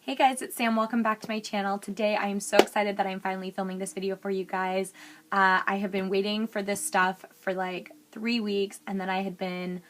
Hey guys, it's Sam. Welcome back to my channel. Today I am so excited that I'm finally filming this video for you guys. I have been waiting for this stuff for like 3 weeks, and then I had been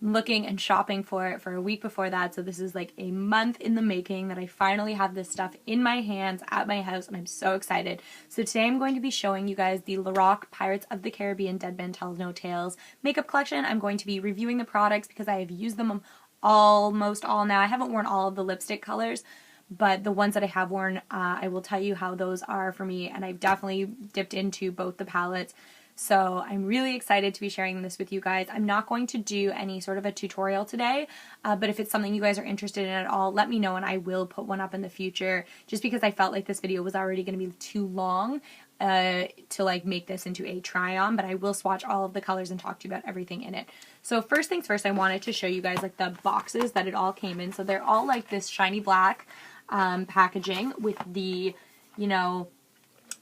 looking and shopping for it for a week before that, so this is like a month in the making that I finally have this stuff in my hands at my house, and I'm so excited. So today I'm going to be showing you guys the Lorac Pirates of the Caribbean Dead Man Tells No Tales makeup collection. I'm going to be reviewing the products because I have used them almost all now. I haven't worn all of the lipstick colors, but the ones that I have worn, I will tell you how those are for me, and I've definitely dipped into both the palettes. So I'm really excited to be sharing this with you guys. I'm not going to do any sort of a tutorial today, but if it's something you guys are interested in at all, let me know and I will put one up in the future, just because I felt like this video was already going to be too long to like make this into a try on, but I will swatch all of the colors and talk to you about everything in it. So first things first, I wanted to show you guys like the boxes that it all came in. So they're all like this shiny black packaging with the, you know,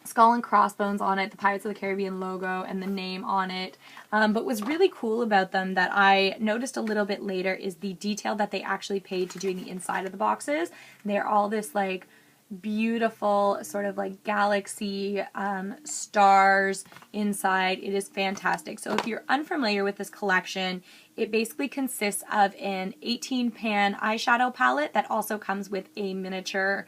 skull and crossbones on it, the Pirates of the Caribbean logo, and the name on it. But what's really cool about them that I noticed a little bit later is the detail that they actually paid to doing the inside of the boxes. They're all this like beautiful sort of like galaxy stars inside. It is fantastic. So if you're unfamiliar with this collection, it basically consists of an 18-pan eyeshadow palette that also comes with a miniature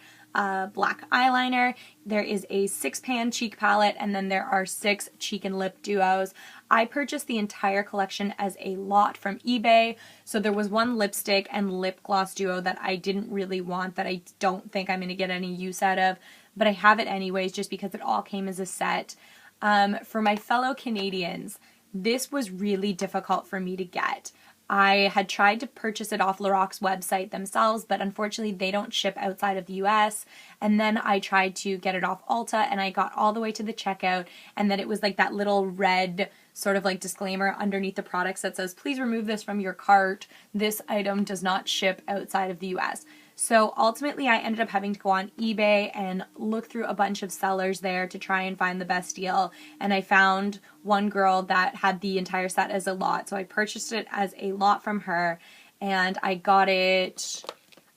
black eyeliner. There is a 6-pan cheek palette, and then there are 6 cheek and lip duos. I purchased the entire collection as a lot from eBay, so there was one lipstick and lip gloss duo that I didn't really want, that I don't think I'm going to get any use out of, but I have it anyways just because it all came as a set. For my fellow Canadians, this was really difficult for me to get. I had tried to purchase it off Lorac's website themselves, but unfortunately they don't ship outside of the US. And then I tried to get it off Ulta, and I got all the way to the checkout, and then it was like that little red sort of like disclaimer underneath the products that says, please remove this from your cart. This item does not ship outside of the US. So ultimately I ended up having to go on eBay and look through a bunch of sellers there to try and find the best deal, and I found one girl that had the entire set as a lot, so I purchased it as a lot from her, and I got it,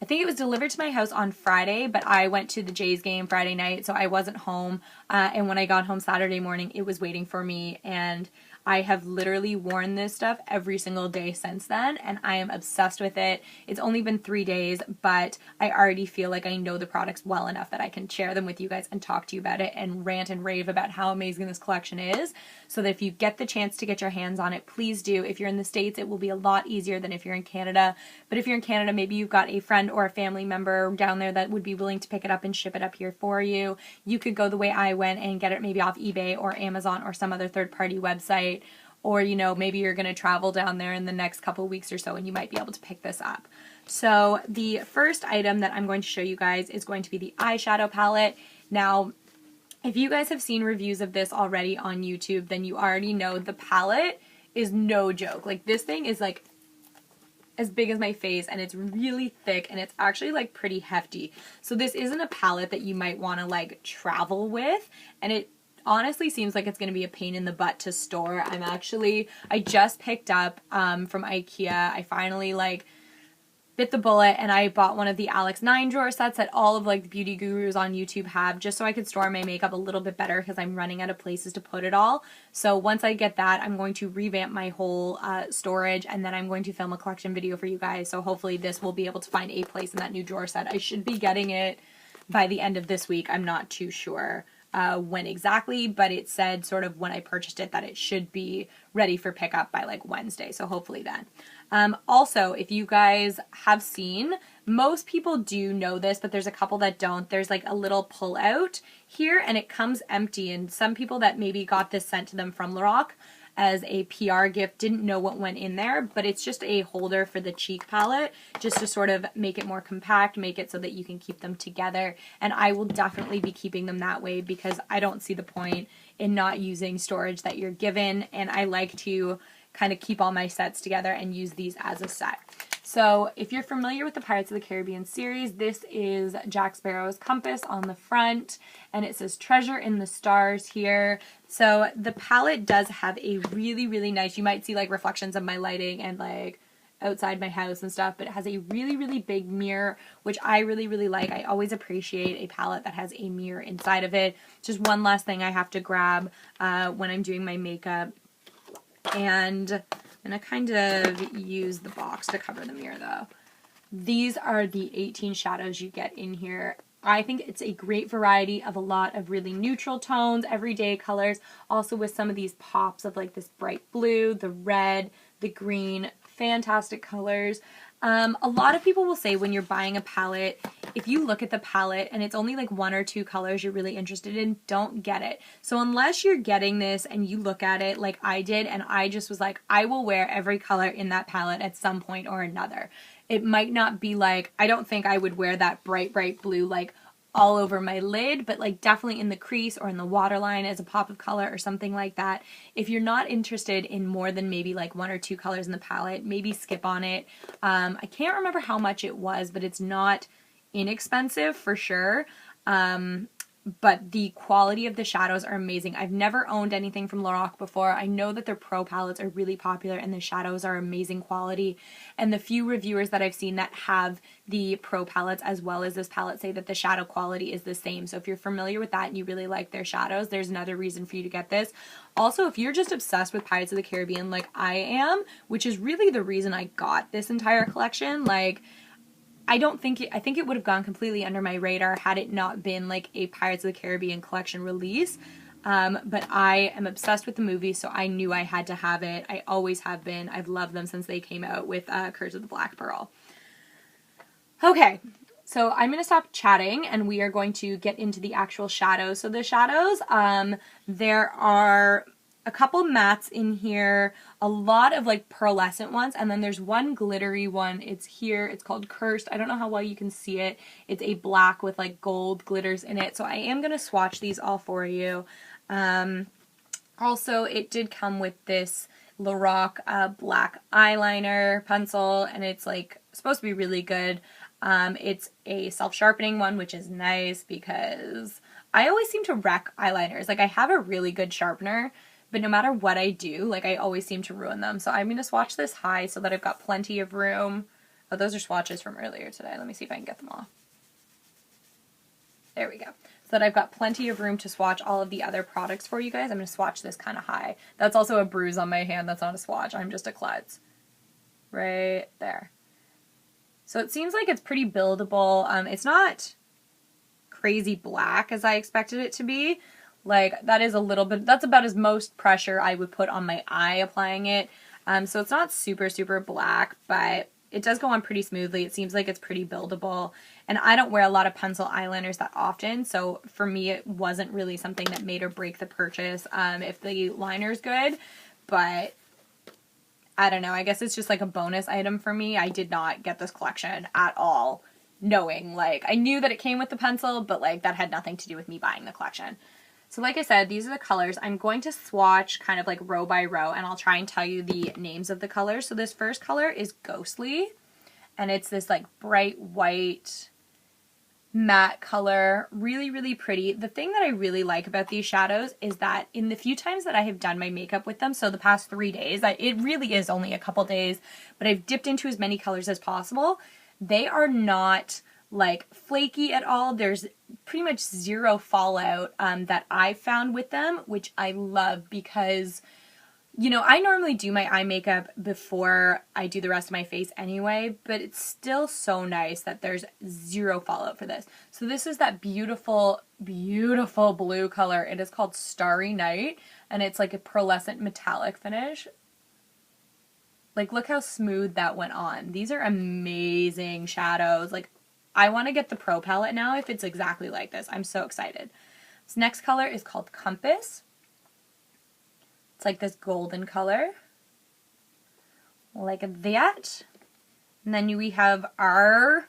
I think it was delivered to my house on Friday, but I went to the Jays game Friday night, so I wasn't home, and when I got home Saturday morning it was waiting for me, and I have literally worn this stuff every single day since then, and I am obsessed with it. It's only been 3 days, but I already feel like I know the products well enough that I can share them with you guys and talk to you about it and rant and rave about how amazing this collection is, so that if you get the chance to get your hands on it, please do. If you're in the States, it will be a lot easier than if you're in Canada, but if you're in Canada, maybe you've got a friend or a family member down there that would be willing to pick it up and ship it up here for you. You could go the way I went and get it maybe off eBay or Amazon or some other third-party website. Or, you know, maybe you're going to travel down there in the next couple weeks or so and you might be able to pick this up. So the first item that I'm going to show you guys is going to be the eyeshadow palette. Now, if you guys have seen reviews of this already on YouTube, then you already know the palette is no joke. Like, this thing is like as big as my face, and it's really thick, and it's actually like pretty hefty. So this isn't a palette that you might want to like travel with, and it honestly seems like it's going to be a pain in the butt to store. I just picked up from IKEA. I finally like bit the bullet and I bought one of the Alex 9 drawer sets that all of like the beauty gurus on YouTube have, just so I could store my makeup a little bit better because I'm running out of places to put it all. So once I get that, I'm going to revamp my whole storage, and then I'm going to film a collection video for you guys. So hopefully this will be able to find a place in that new drawer set. I should be getting it by the end of this week. I'm not too sure when exactly, but it said sort of when I purchased it that it should be ready for pickup by like Wednesday, so hopefully then. Also, if you guys have seen, most people do know this, but there's a couple that don't. There's like a little pull out here, and it comes empty, and some people that maybe got this sent to them from Lorac as a PR gift didn't know what went in there, but it's just a holder for the cheek palette, just to sort of make it more compact, make it so that you can keep them together, and I will definitely be keeping them that way because I don't see the point in not using storage that you're given, and I like to kind of keep all my sets together and use these as a set. So if you're familiar with the Pirates of the Caribbean series, this is Jack Sparrow's compass on the front, and it says treasure in the stars here. So the palette does have a really, really nice, you might see like reflections of my lighting and like outside my house and stuff, but it has a really, really big mirror, which I really, really like. I always appreciate a palette that has a mirror inside of it. Just one last thing I have to grab when I'm doing my makeup. And I'm going to kind of use the box to cover the mirror though. These are the 18 shadows you get in here. I think it's a great variety of a lot of really neutral tones, everyday colors, also with some of these pops of like this bright blue, the red, the green, fantastic colors. A lot of people will say when you're buying a palette, if you look at the palette and it's only like 1 or 2 colors you're really interested in, don't get it. So unless you're getting this and you look at it like I did and I just was like, I will wear every color in that palette at some point or another. It might not be like, I don't think I would wear that bright, bright blue like all over my lid, but like definitely in the crease or in the waterline as a pop of color or something like that. If you're not interested in more than maybe like 1 or 2 colors in the palette, maybe skip on it. I can't remember how much it was, but it's not inexpensive for sure. But the quality of the shadows are amazing. I've never owned anything from Lorac before. I know that their pro palettes are really popular and the shadows are amazing quality. And the few reviewers that I've seen that have the pro palettes as well as this palette say that the shadow quality is the same. So if you're familiar with that and you really like their shadows, there's another reason for you to get this. Also, if you're just obsessed with Pirates of the Caribbean like I am, which is really the reason I got this entire collection, like I think it would have gone completely under my radar had it not been like a Pirates of the Caribbean collection release. But I am obsessed with the movie, so I knew I had to have it. I always have been. I've loved them since they came out with Curse of the Black Pearl. Okay, so I'm going to stop chatting and we are going to get into the actual shadows. So the shadows, there are a couple mattes in here, a lot of like pearlescent ones, and then there's one glittery one. It's here. It's called Cursed. I don't know how well you can see it. It's a black with like gold glitters in it. So I am going to swatch these all for you. Also, it did come with this Lorac black eyeliner pencil, and it's like supposed to be really good. It's a self-sharpening one, which is nice because I always seem to wreck eyeliners. Like I have a really good sharpener, but no matter what I do, like I always seem to ruin them. So I'm going to swatch this high so that I've got plenty of room. Oh, those are swatches from earlier today. Let me see if I can get them off. There we go. So that I've got plenty of room to swatch all of the other products for you guys. I'm going to swatch this kind of high. That's also a bruise on my hand. That's not a swatch. I'm just a klutz. Right there. So it seems like it's pretty buildable. It's not crazy black as I expected it to be. Like that is a little bit, that's about as most pressure I would put on my eye applying it. So it's not super, super black, but it does go on pretty smoothly. It seems like it's pretty buildable. And I don't wear a lot of pencil eyeliners that often, so for me it wasn't really something that made or break the purchase if the liner's good. But I don't know, I guess it's just like a bonus item for me. I did not get this collection at all knowing, like, I knew that it came with the pencil, but like that had nothing to do with me buying the collection. So like I said, these are the colors. I'm going to swatch kind of like row by row, and I'll try and tell you the names of the colors. So this first color is Ghostly, and it's this like bright white matte color. Really, really pretty. The thing that I really like about these shadows is that in the few times that I have done my makeup with them, so the past 3 days, it really is only a couple days, but I've dipped into as many colors as possible. They are not like flaky at all. There's pretty much zero fallout that I've found with them, which I love because, you know, I normally do my eye makeup before I do the rest of my face anyway, but it's still so nice that there's zero fallout for this. So this is that beautiful, beautiful blue color. It is called Starry Night, and it's like a pearlescent metallic finish. Like, look how smooth that went on. These are amazing shadows. Like, I want to get the Pro palette now if it's exactly like this. I'm so excited. This next color is called Compass. It's like this golden color. Like that. And then we have our,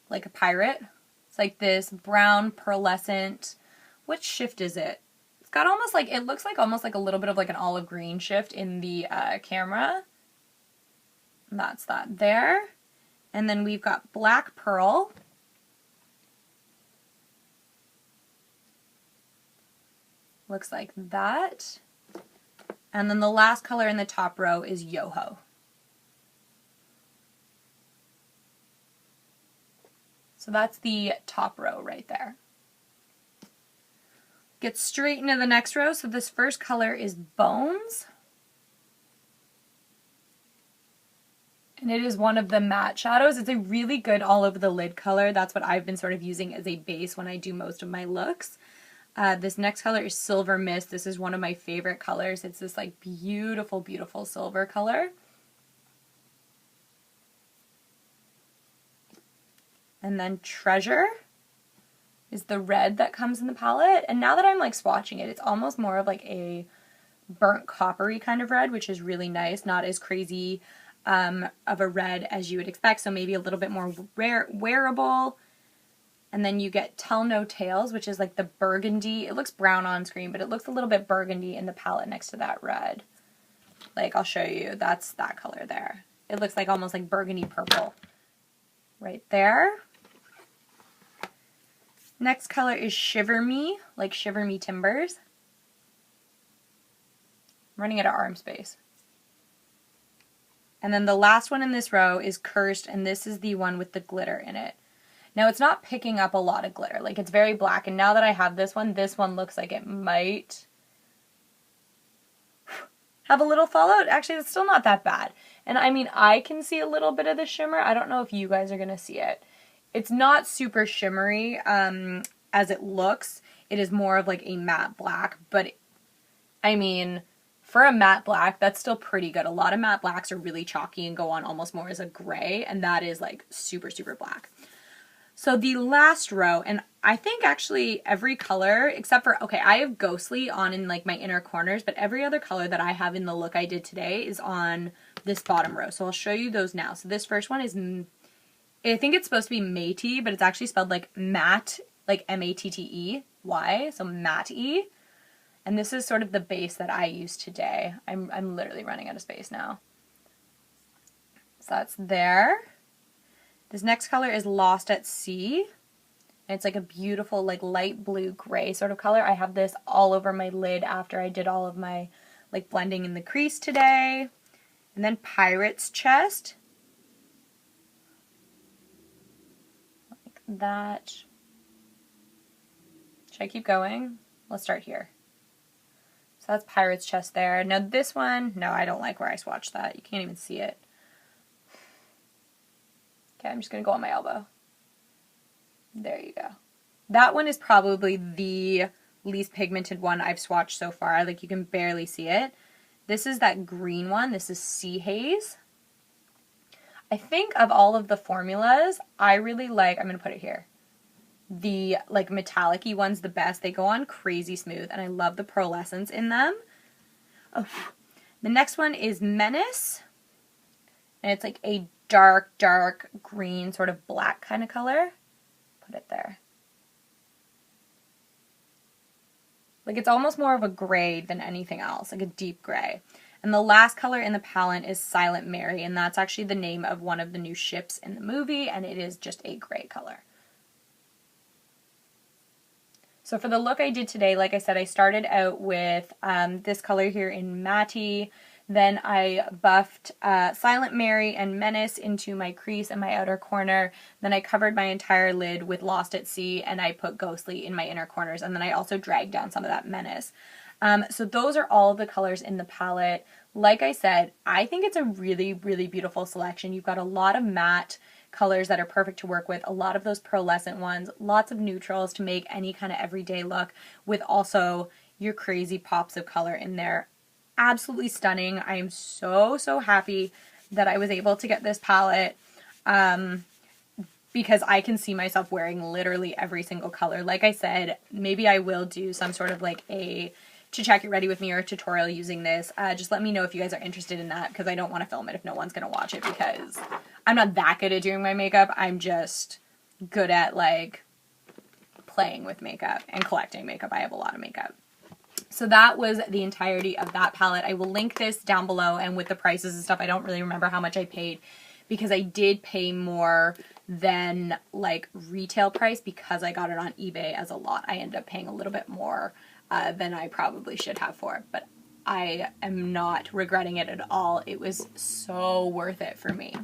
like a pirate. It's like this brown pearlescent. What shift is it? It's got almost like, it looks like almost like a little bit of like an olive green shift in the camera. That's that there. And then we've got Black Pearl. Looks like that. And then the last color in the top row is Yoho. So that's the top row right there. Get straight into the next row. So this first color is Bones. And it is one of the matte shadows. It's a really good all over the lid color. That's what I've been sort of using as a base when I do most of my looks. This next color is Silver Mist. This is one of my favorite colors. It's this like beautiful, beautiful silver color. And then Treasure is the red that comes in the palette. And now that I'm like swatching it, it's almost more of like a burnt coppery kind of red, which is really nice. Not as crazy of a red as you would expect. So maybe a little bit more wearable. And then you get Tell No Tales, which is like the burgundy. It looks brown on screen, but it looks a little bit burgundy in the palette next to that red. Like, I'll show you. That's that color there. It looks like almost like burgundy purple right there. Next color is Shiver Me, like Shiver Me Timbers. I'm running out of arm space. And then the last one in this row is Cursed, and this is the one with the glitter in it. Now, it's not picking up a lot of glitter. Like, it's very black, and now that I have this one looks like it might have a little fallout. Actually, it's still not that bad. And I mean, I can see a little bit of the shimmer. I don't know if you guys are going to see it. It's not super shimmery as it looks. It is more of like a matte black, but I mean, for a matte black, that's still pretty good. A lot of matte blacks are really chalky and go on almost more as a gray, and that is like super, super black. So the last row, and I think actually every color, except for, okay, I have Ghostly on in like my inner corners, but every other color that I have in the look I did today is on this bottom row. So I'll show you those now. So this first one is, I think it's supposed to be Métis, but it's actually spelled like matte, like M-A-T-T-E-Y, so matte-y. And this is sort of the base that I used today. I'm literally running out of space now. So that's there. This next color is Lost at Sea. And it's like a beautiful, like light blue gray sort of color. I have this all over my lid after I did all of my like blending in the crease today. And then Pirate's Chest. Like that. Should I keep going? Let's start here. So that's Pirate's Chest there. Now this one, no, I don't like where I swatched that. You can't even see it. Okay, I'm just going to go on my elbow. There you go. That one is probably the least pigmented one I've swatched so far. Like, you can barely see it. This is that green one. This is Sea Haze. I think of all of the formulas, I really like, I'm going to put it here, the like metallic-y ones the best. They go on crazy smooth, and I love the pearlescence in them. Oh. The next one is Menace, and it's like a dark green, sort of black kind of color. Put it there. Like, it's almost more of a gray than anything else, like a deep gray. And the last color in the palette is Silent Mary, and that's actually the name of one of the new ships in the movie, and it is just a gray color. So for the look I did today, like I said, I started out with this color here in Matte. Then I buffed Silent Mary and Menace into my crease and my outer corner. Then I covered my entire lid with Lost at Sea, and I put Ghostly in my inner corners. And then I also dragged down some of that Menace. So those are all of the colors in the palette. Like I said, I think it's a really, really beautiful selection. You've got a lot of matte colors that are perfect to work with, a lot of those pearlescent ones, lots of neutrals to make any kind of everyday look, with also your crazy pops of color in there. Absolutely stunning. I am so, so happy that I was able to get this palette because I can see myself wearing literally every single color. Like I said, maybe I will do some sort of like a to check it ready with me or a tutorial using this. Just let me know if you guys are interested in that, because I don't want to film it if no one's going to watch it, because I'm not that good at doing my makeup. I'm just good at like playing with makeup and collecting makeup. I have a lot of makeup. So that was the entirety of that palette. I will link this down below, and with the prices and stuff, I don't really remember how much I paid, because I did pay more than like retail price because I got it on eBay as a lot. I ended up paying a little bit more than I probably should have for it, but I am not regretting it at all. It was so worth it for me.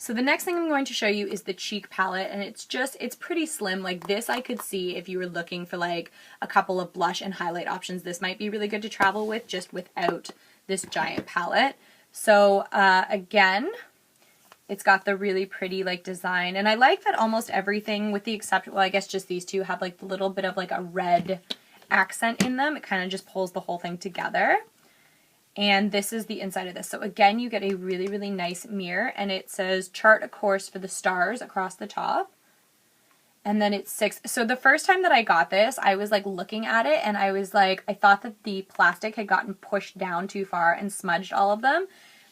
So the next thing I'm going to show you is the cheek palette, and it's pretty slim. Like this I could see if you were looking for like a couple of blush and highlight options. This might be really good to travel with just without this giant palette. So again, it's got the really pretty like design, and I like that almost everything with the exception, well I guess just these two have like a little bit of like a red accent in them. It kind of just pulls the whole thing together. And this is the inside of this. So again, you get a really, really nice mirror, and it says chart a course for the stars across the top. And then it's 6. So the first time that I got this, I was like looking at it and I was like, I thought that the plastic had gotten pushed down too far and smudged all of them.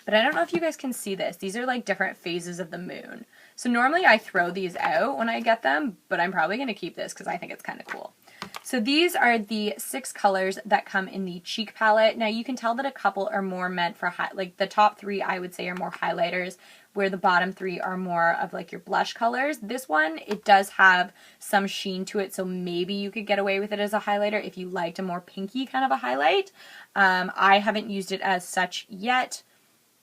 But I don't know if you guys can see this. These are like different phases of the moon. So normally I throw these out when I get them, but I'm probably going to keep this because I think it's kind of cool. So these are the 6 colors that come in the cheek palette. Now you can tell that a couple are more meant for, like the top 3 I would say are more highlighters, where the bottom 3 are more of like your blush colors. This one, it does have some sheen to it, so maybe you could get away with it as a highlighter if you liked a more pinky kind of a highlight. I haven't used it as such yet,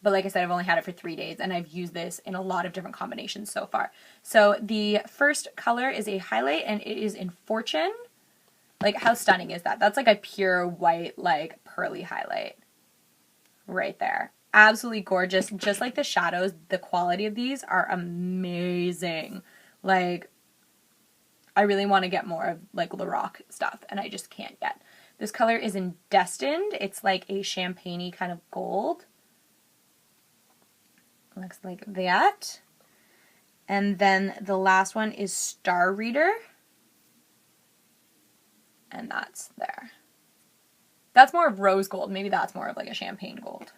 but like I said, I've only had it for 3 days, and I've used this in a lot of different combinations so far. So the first color is a highlight, and it is in Fortune. Like, how stunning is that? That's like a pure white, like, pearly highlight right there. Absolutely gorgeous. Just like the shadows, the quality of these are amazing. Like, I really want to get more of, like, Lorac stuff, and I just can't yet. This color is in Destined. It's like a champagne-y kind of gold. Looks like that. And then the last one is Star Reader. And that's there. That's more of rose gold. Maybe that's more of like a champagne gold.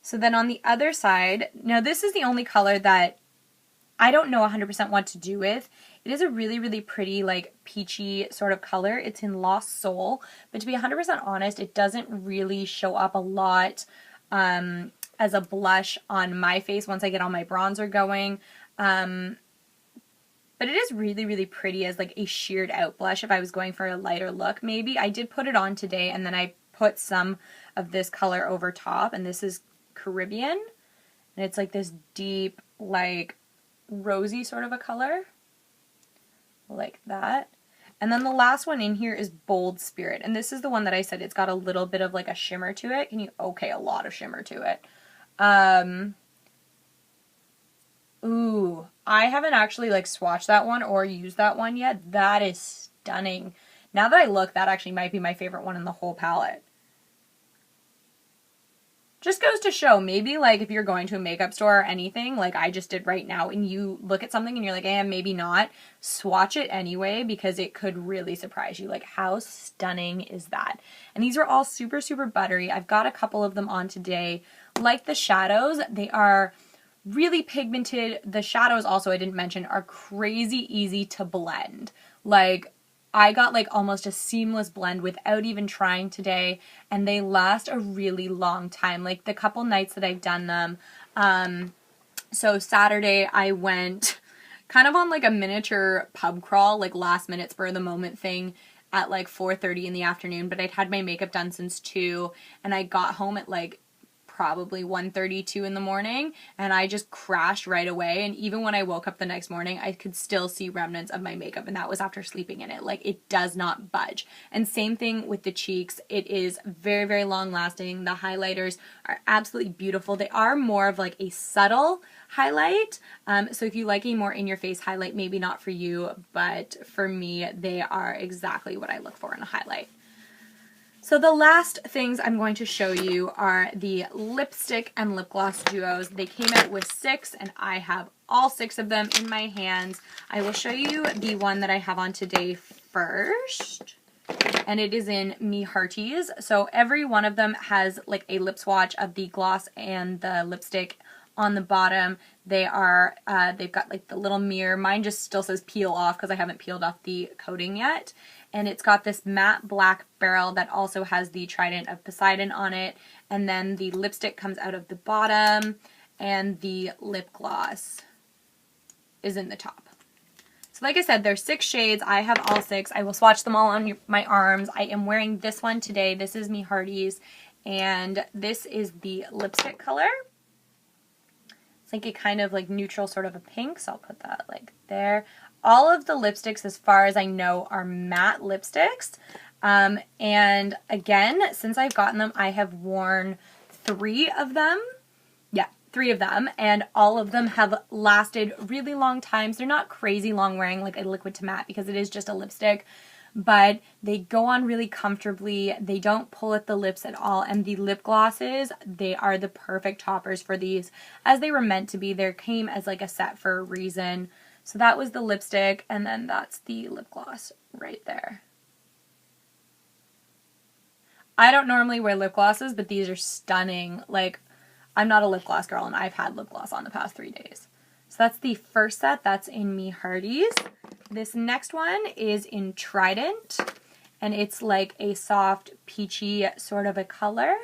So then on the other side, now this is the only color that I don't know 100% what to do with. It is a really, really pretty like peachy sort of color. It's in Lost Soul. But to be 100% honest, it doesn't really show up a lot as a blush on my face once I get all my bronzer going. But it is really, really pretty as like a sheared out blush if I was going for a lighter look maybe. I did put it on today, and then I put some of this color over top, and this is Caribbean. And it's like this deep, like rosy sort of a color. Like that. And then the last one in here is Bold Spirit. And this is the one that I said it's got a little bit of like a shimmer to it. Okay, a lot of shimmer to it. Ooh, I haven't actually like swatched that one or used that one yet. That is stunning. Now that I look, that actually might be my favorite one in the whole palette. Just goes to show, maybe like if you're going to a makeup store or anything, like I just did right now, and you look at something and you're like, eh, maybe not, swatch it anyway, because it could really surprise you. Like, how stunning is that? And these are all super, super buttery. I've got a couple of them on today. Like the shadows, they are really pigmented. The shadows also, I didn't mention, are crazy easy to blend. Like, I got like almost a seamless blend without even trying today, and they last a really long time. Like the couple nights that I've done them, so Saturday I went kind of on like a miniature pub crawl, like last minute spur of the moment thing at like 4:30 in the afternoon, but I'd had my makeup done since 2, and I got home at like probably 1:32 in the morning, and I just crashed right away. And even when I woke up the next morning, I could still see remnants of my makeup, and that was after sleeping in it. Like, it does not budge. And same thing with the cheeks. It is very, very long lasting. The highlighters are absolutely beautiful. They are more of like a subtle highlight, so if you like a more in your face highlight, maybe not for you, but for me, they are exactly what I look for in a highlight. So the last things I'm going to show you are the lipstick and lip gloss duos. They came out with 6, and I have all 6 of them in my hands. I will show you the one that I have on today first, and it is in Me Hearties. So every one of them has like a lip swatch of the gloss and the lipstick on the bottom. They are, they've got like the little mirror. Mine just still says peel off because I haven't peeled off the coating yet. And it's got this matte black barrel that also has the Trident of Poseidon on it. And then the lipstick comes out of the bottom, and the lip gloss is in the top. So like I said, there's 6 shades. I have all 6. I will swatch them all on my arms. I am wearing this one today. This is Me Hearties, and this is the lipstick color. It's like a kind of like neutral sort of a pink, so I'll put that like there. All of the lipsticks, as far as I know, are matte lipsticks. And again, since I've gotten them, I have worn 3 of them. Yeah, 3 of them, and all of them have lasted really long times. They're not crazy long wearing like a liquid to matte because it is just a lipstick, but they go on really comfortably. They don't pull at the lips at all, and the lip glosses, they are the perfect toppers for these, as they were meant to be. They came as like a set for a reason. So that was the lipstick, and then that's the lip gloss right there. I don't normally wear lip glosses, but these are stunning. Like, I'm not a lip gloss girl, and I've had lip gloss on the past 3 days. So that's the first set. That's in Me Hearties. This next one is in Trident, and it's like a soft, peachy sort of a color.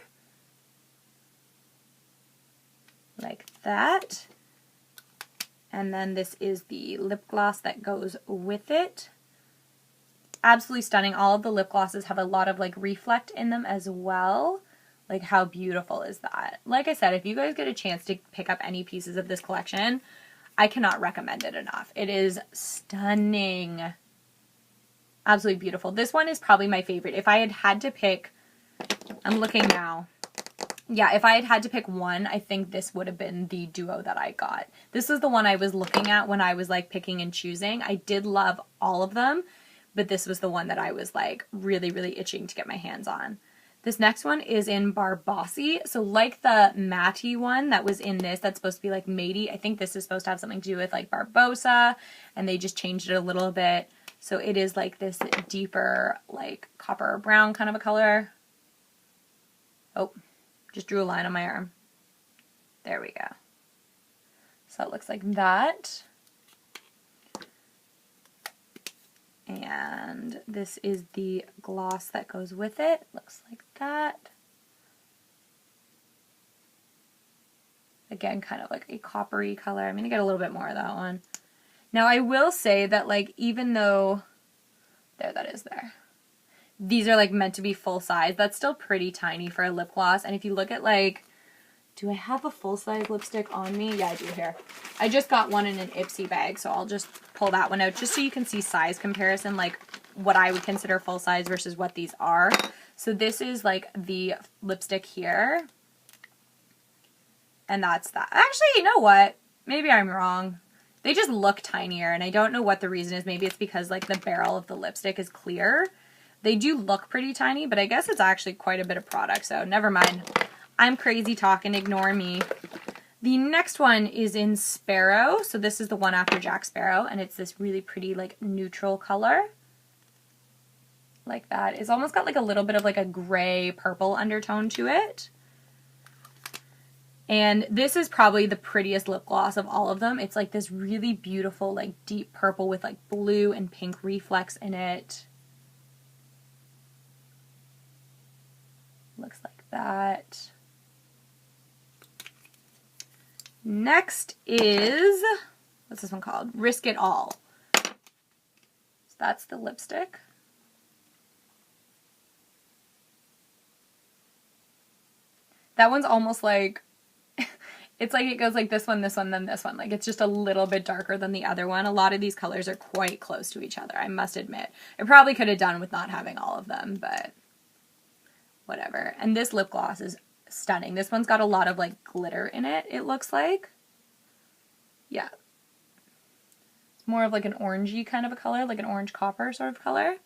Like that. And then this is the lip gloss that goes with it. Absolutely stunning. All of the lip glosses have a lot of like reflect in them as well. Like, how beautiful is that? Like I said, if you guys get a chance to pick up any pieces of this collection, I cannot recommend it enough. It is stunning. Absolutely beautiful. This one is probably my favorite. If I had had to pick, I'm looking now. Yeah, if I had had to pick one, I think this would have been the duo that I got. This is the one I was looking at when I was like picking and choosing. I did love all of them, but this was the one that I was like really, really itching to get my hands on. This next one is in Barbossy. So like the Matty one that was in this, that's supposed to be like matey. I think this is supposed to have something to do with like Barbosa, and they just changed it a little bit. So it is like this deeper like copper brown kind of a color. Oh, just drew a line on my arm. There we go. So it looks like that. And this is the gloss that goes with it. Looks like that. Again, kind of like a coppery color. I'm going to get a little bit more of that one. Now, I will say that, like, even though... There, that is there. These are, like, meant to be full size. That's still pretty tiny for a lip gloss. And if you look at, like... Do I have a full-size lipstick on me? Yeah, I do here. I just got one in an Ipsy bag, so I'll just pull that one out just so you can see size comparison, like what I would consider full-size versus what these are. So this is like the lipstick here. And that's that. Actually, you know what? Maybe I'm wrong. They just look tinier, and I don't know what the reason is. Maybe it's because like the barrel of the lipstick is clear. They do look pretty tiny, but I guess it's actually quite a bit of product, so never mind. I'm crazy talking, ignore me. The next one is in Sparrow. So this is the one after Jack Sparrow, and it's this really pretty like neutral color. Like that. It's almost got like a little bit of like a gray purple undertone to it. And this is probably the prettiest lip gloss of all of them. It's like this really beautiful like deep purple with like blue and pink reflex in it. Looks like that. Next is, what's this one called? Risk It All. So that's the lipstick. That one's almost like, it's like it goes like this one, then this one. Like it's just a little bit darker than the other one. A lot of these colors are quite close to each other, I must admit. I probably could have done with not having all of them, but whatever. And this lip gloss is stunning. This one's got a lot of like glitter in it, it looks like. Yeah. It's more of like an orangey kind of a color, like an orange copper sort of color.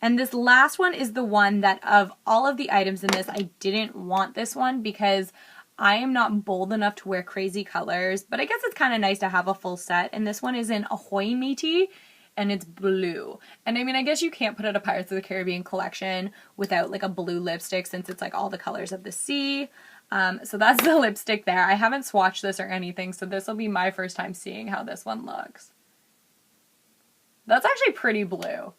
And this last one is the one that of all of the items in this, I didn't want this one because I am not bold enough to wear crazy colors, but I guess it's kind of nice to have a full set. And this one is in Ahoy Matey, and it's blue. And I mean, I guess you can't put out a Pirates of the Caribbean collection without like a blue lipstick since it's like all the colors of the sea. So that's the lipstick there. I haven't swatched this or anything, so this will be my first time seeing how this one looks. That's actually pretty blue.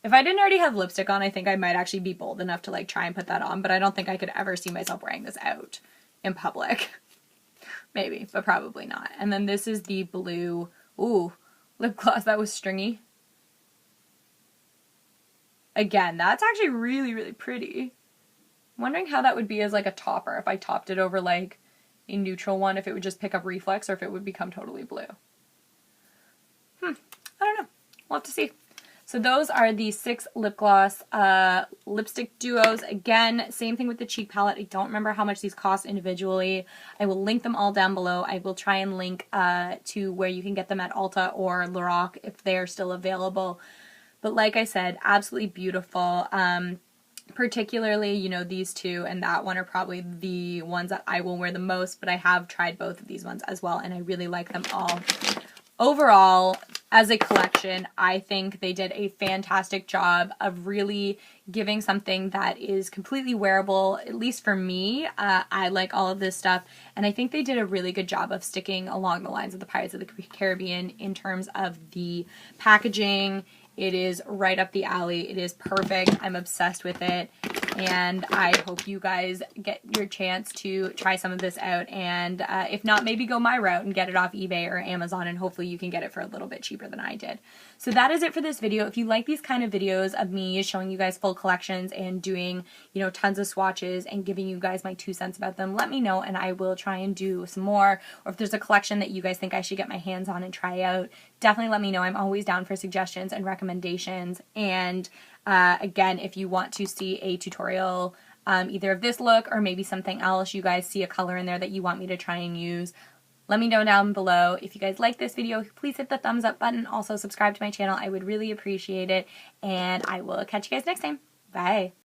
If I didn't already have lipstick on, I think I might actually be bold enough to like try and put that on, but I don't think I could ever see myself wearing this out in public. Maybe, but probably not. And then this is the blue, ooh, lip gloss that was stringy. Again, that's actually really, really pretty. I'm wondering how that would be as like a topper if I topped it over like a neutral one, if it would just pick up reflex or if it would become totally blue. I don't know. We'll have to see. So those are the 6 lip gloss lipstick duos. Again, same thing with the cheek palette. I don't remember how much these cost individually. I will link them all down below. I will try and link to where you can get them at Ulta or Lorac if they're still available. But like I said, absolutely beautiful. Particularly, you know, these two and that one are probably the ones that I will wear the most, but I have tried both of these ones as well, and I really like them all. Overall, as a collection, I think they did a fantastic job of really giving something that is completely wearable, at least for me. I like all of this stuff, and I think they did a really good job of sticking along the lines of the Pirates of the Caribbean in terms of the packaging. It is right up the alley. It is perfect. I'm obsessed with it. And I hope you guys get your chance to try some of this out. And if not, maybe go my route and get it off eBay or Amazon. And hopefully you can get it for a little bit cheaper than I did. So that is it for this video. If you like these kind of videos of me showing you guys full collections and doing, you know, tons of swatches and giving you guys my 2 cents about them, let me know and I will try and do some more. Or if there's a collection that you guys think I should get my hands on and try out, definitely let me know. I'm always down for suggestions and recommendations. And again, if you want to see a tutorial either of this look or maybe something else, you guys see a color in there that you want me to try and use, let me know down below. If you guys like this video, please hit the thumbs up button. Also subscribe to my channel. I would really appreciate it. And I will catch you guys next time. Bye.